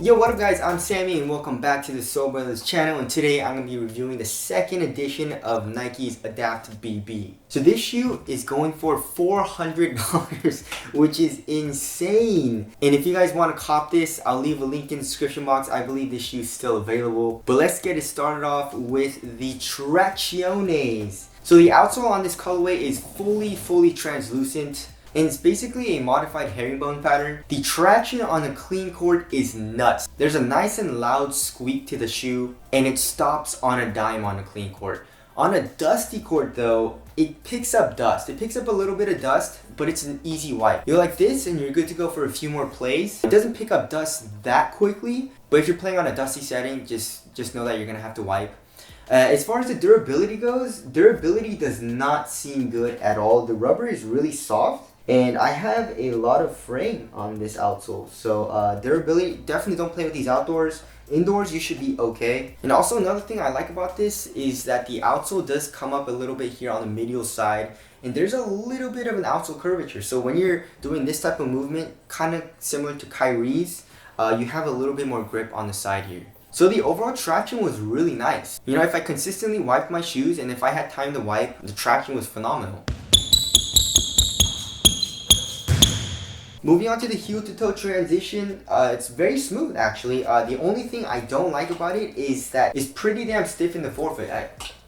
Yo, what up guys, I'm Sammy and welcome back to the Soul Brothers channel, and today I'm going to be reviewing the second edition of Nike's Adapt BB. So this shoe is going for $400, which is insane. And if you guys want to cop this, I'll leave a link in the description box. I believe this shoe is still available. But let's get it started off with the Tracciones. So the outsole on this colorway is fully translucent. And it's basically a modified herringbone pattern. The traction on the clean court is nuts. There's a nice and loud squeak to the shoe, and it stops on a dime on a clean court. On a dusty court though, it picks up dust. It picks up a little bit of dust, but it's an easy wipe. You're like this and you're good to go for a few more plays. It doesn't pick up dust that quickly, but if you're playing on a dusty setting, just know that you're gonna have to wipe. As far as the durability goes, durability does not seem good at all. The rubber is really soft. And I have a lot of fraying on this outsole. So durability, definitely don't play with these outdoors. Indoors, you should be okay. And also another thing I like about this is that the outsole does come up a little bit here on the medial side. And there's a little bit of an outsole curvature. So when you're doing this type of movement, kind of similar to Kyrie's, you have a little bit more grip on the side here. So the overall traction was really nice. You know, if I consistently wiped my shoes and if I had time to wipe, the traction was phenomenal. Moving on to the heel to toe transition, it's very smooth actually. The only thing I don't like about it is that it's pretty damn stiff in the forefoot.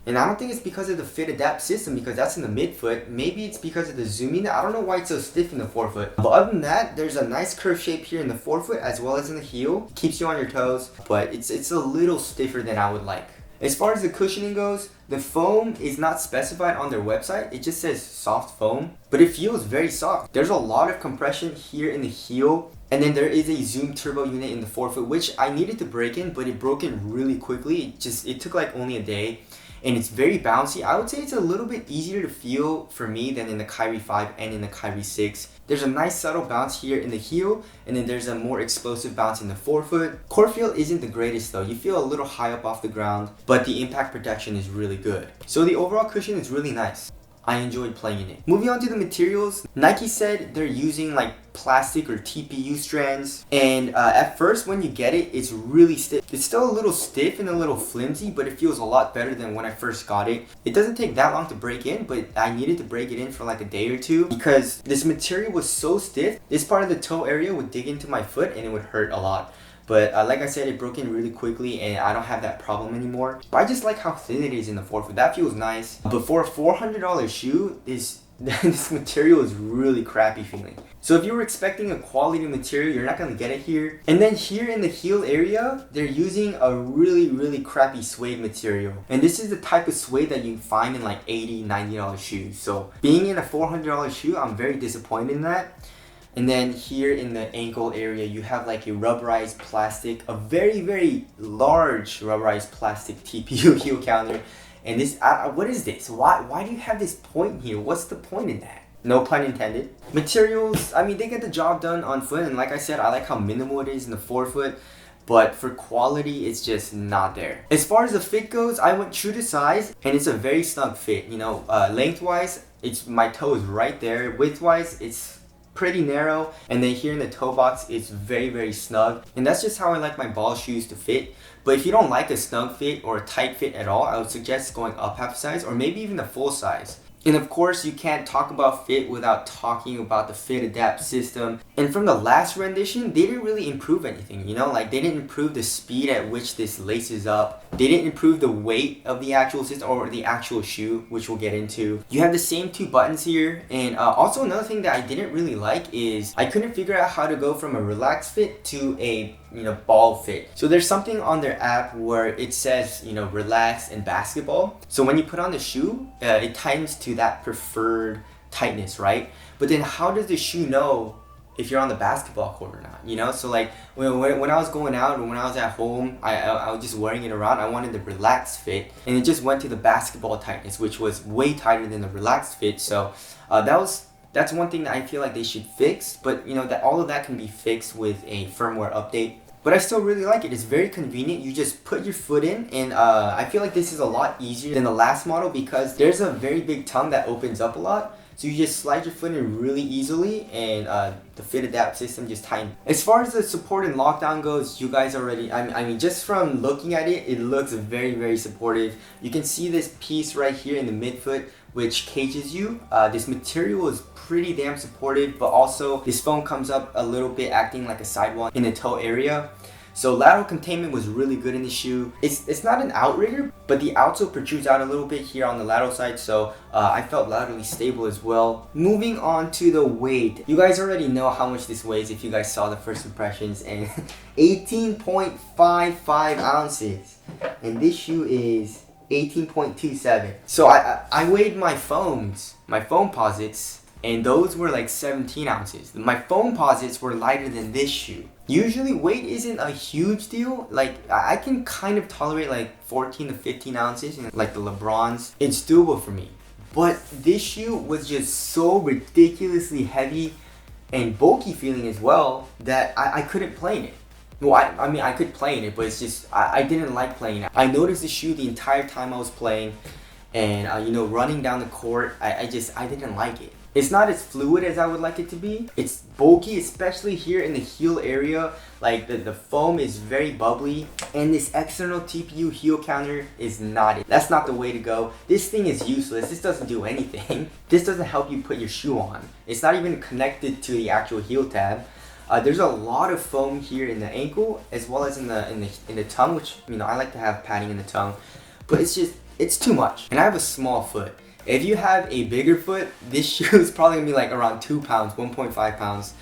And I don't think it's because of the Fit Adapt system, because that's in the midfoot. Maybe it's because of the zooming. I don't know why it's so stiff in the forefoot. But other than that, there's a nice curved shape here in the forefoot as well as in the heel. It keeps you on your toes, but it's a little stiffer than I would like. As far as the cushioning goes, the foam is not specified on their website. It just says soft foam, but it feels very soft. There's a lot of compression here in the heel, and then there is a zoom turbo unit in the forefoot, which I needed to break in, but it broke in really quickly. It took like only a day, and it's very bouncy. I would say it's a little bit easier to feel for me than in the Kyrie 5 and in the Kyrie 6. There's a nice subtle bounce here in the heel, and then there's a more explosive bounce in the forefoot. Core feel isn't the greatest though. You feel a little high up off the ground, but the impact protection is really good. So the overall cushion is really nice. I enjoyed playing in it. Moving on to the materials, Nike said they're using like plastic or TPU strands, and at first when you get it, it's really stiff. It's still a little stiff and a little flimsy, but it feels a lot better than when I first got it. It doesn't take that long to break in, but I needed to break it in for like a day or two because this material was so stiff. This part of the toe area would dig into my foot and it would hurt a lot. But like I said, it broke in really quickly and I don't have that problem anymore. But I just like how thin it is in the forefoot. That feels nice. But for a $400 shoe, this material is really crappy feeling. So if you were expecting a quality material, you're not going to get it here. And then here in the heel area, they're using a really crappy suede material. And this is the type of suede that you find in like $80, $90 shoes. So being in a $400 shoe, I'm very disappointed in that. And then here in the ankle area, you have like a rubberized plastic, a very large rubberized plastic TPU heel counter. And this, what is this? Why do you have this point here? What's the point in that? No pun intended. Materials, I mean, they get the job done on foot. And like I said, I like how minimal it is in the forefoot. But for quality, it's just not there. As far as the fit goes, I went true to size. And it's a very snug fit. You know, lengthwise, my toe is right there. Widthwise, it's pretty narrow, and then here in the toe box it's very snug, and that's just how I like my ball shoes to fit. But if you don't like a snug fit or a tight fit at all, I would suggest going up half size or maybe even a full size. And of course, you can't talk about fit without talking about the Fit Adapt system. And from the last rendition, they didn't really improve anything, you know? Like, they didn't improve the speed at which this laces up. They didn't improve the weight of the actual system or the actual shoe, which we'll get into. You have the same two buttons here. And also another thing that I didn't really like is I couldn't figure out how to go from a relaxed fit to a ball fit. So there's something on their app where it says, relax and basketball. So when you put on the shoe, it tightens to that preferred tightness, right? But then how does the shoe know if you're on the basketball court or not? So like when I was going out and when I was at home, I was just wearing it around. I wanted the relaxed fit, and it just went to the basketball tightness, which was way tighter than the relaxed fit. So that's one thing that I feel like they should fix. But that all of that can be fixed with a firmware update. But I still really like it. It's very convenient. You just put your foot in, and I feel like this is a lot easier than the last model because there's a very big tongue that opens up a lot. So you just slide your foot in really easily, and the fit adapt system just tightened. As far as the support and lockdown goes, you guys already, I mean, just from looking at it, it looks very, very supportive. You can see this piece right here in the midfoot, which cages you. This material is pretty damn supportive, but also this foam comes up a little bit, acting like a sidewall in the toe area. So lateral containment was really good in the shoe. It's not an outrigger, but the outsole protrudes out a little bit here on the lateral side, so I felt laterally stable as well. Moving on to the weight. You guys already know how much this weighs if you guys saw the first impressions, and 18.55 ounces. And this shoe is 18.27. So I weighed my foam posits, and those were like 17 ounces. My foam posits were lighter than this shoe. Usually weight isn't a huge deal. Like I can kind of tolerate like 14 to 15 ounces, and like the LeBrons, it's doable for me. But this shoe was just so ridiculously heavy and bulky feeling as well that I couldn't play in it. Well, I mean, I could play in it, but it's just, I didn't like playing it. I noticed the shoe the entire time I was playing, and you know, running down the court, I didn't like it. It's not as fluid as I would like it to be. It's bulky, especially here in the heel area. Like the foam is very bubbly, and this external TPU heel counter is not it. That's not the way to go. This thing is useless. This doesn't do anything. This doesn't help you put your shoe on. It's not even connected to the actual heel tab. There's a lot of foam here in the ankle as well as in the tongue, which, you know, I like to have padding in the tongue, but it's too much. And I have a small foot. If you have a bigger foot, this shoe is probably gonna be like around 2 pounds, 1.5 pounds.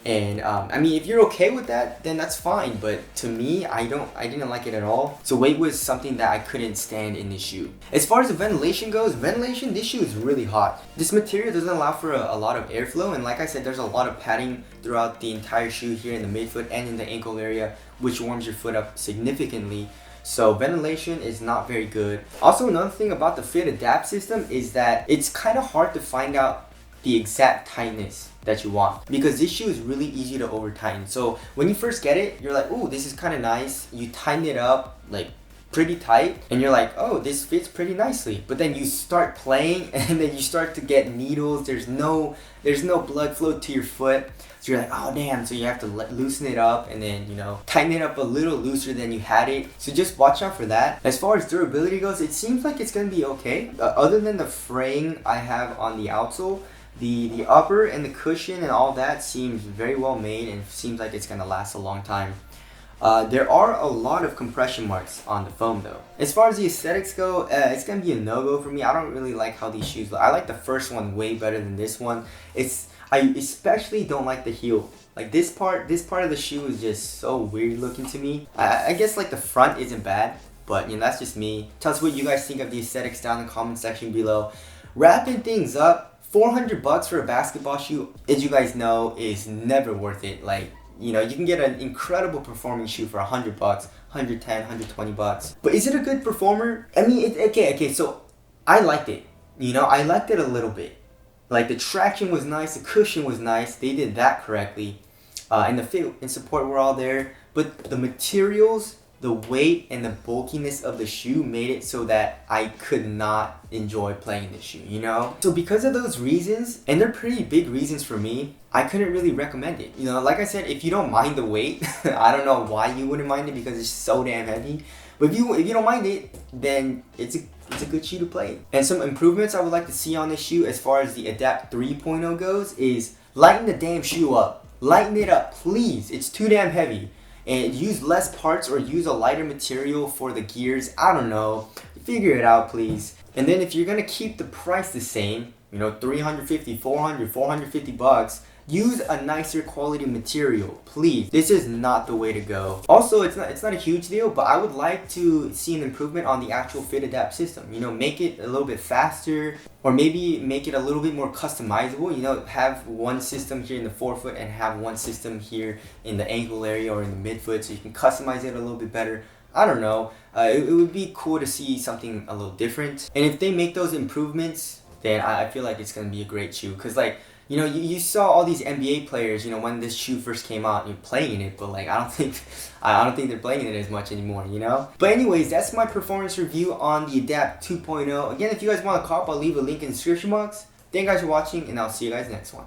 And I mean, if you're okay with that, then that's fine. But to me, I didn't like it at all. So weight was something that I couldn't stand in this shoe. As far as the ventilation goes, this shoe is really hot. This material doesn't allow for a lot of airflow. And like I said, there's a lot of padding throughout the entire shoe here in the midfoot and in the ankle area, which warms your foot up significantly. So ventilation is not very good. Also, another thing about the fit adapt system is that it's kind of hard to find out the exact tightness that you want, because this shoe is really easy to over tighten. So when you first get it, you're like, ooh, this is kind of nice. You tighten it up like pretty tight, and you're like, oh, this fits pretty nicely. But then you start playing, and then you start to get needles. There's no blood flow to your foot. So you're like, oh damn, so you have to loosen it up, and then, you know, tighten it up a little looser than you had it. So just watch out for that. As far as durability goes, it seems like it's gonna be okay. Other than the fraying I have on the outsole, the upper and the cushion and all that seems very well made, and seems like it's gonna last a long time. There are a lot of compression marks on the foam though. As far as the aesthetics go, it's gonna be a no-go for me. I don't really like how these shoes look. I like the first one way better than this one. I especially don't like the heel. Like this part of the shoe is just so weird looking to me. I guess like the front isn't bad, but you know, that's just me. Tell us what you guys think of the aesthetics down in the comment section below. Wrapping things up, $400 for a basketball shoe, as you guys know, is never worth it. Like, you know, you can get an incredible performing shoe for $100, $110, $120. But is it a good performer? I mean, okay, so I liked it. You know, I liked it a little bit. Like the traction was nice, the cushion was nice, they did that correctly. And the fit and support were all there. But the materials, the weight, and the bulkiness of the shoe made it so that I could not enjoy playing this shoe, you know? So because of those reasons, and they're pretty big reasons for me, I couldn't really recommend it. You know, like I said, if you don't mind the weight, I don't know why you wouldn't mind it, because it's so damn heavy. But if you don't mind it, then it's a good shoe to play. And some improvements I would like to see on this shoe as far as the Adapt 3.0 goes is lighten the damn shoe up. Lighten it up, please. It's too damn heavy. And use less parts or use a lighter material for the gears. I don't know. Figure it out, please. And then if you're gonna keep the price the same, you know, $350, $400, $450, use a nicer quality material, please. This is not the way to go. Also, it's not a huge deal, but I would like to see an improvement on the actual fit adapt system. You know, make it a little bit faster, or maybe make it a little bit more customizable. You know, have one system here in the forefoot and have one system here in the ankle area or in the midfoot, so you can customize it a little bit better. I don't know. It would be cool to see something a little different. And if they make those improvements, then I feel like it's gonna be a great shoe. Cause like, you know, you saw all these NBA players, you know, when this shoe first came out, you're playing it, but like I don't think they're playing it as much anymore, you know? But anyways, that's my performance review on the Adapt 2.0. Again, if you guys want to cop, I'll leave a link in the description box. Thank you guys for watching, and I'll see you guys next one.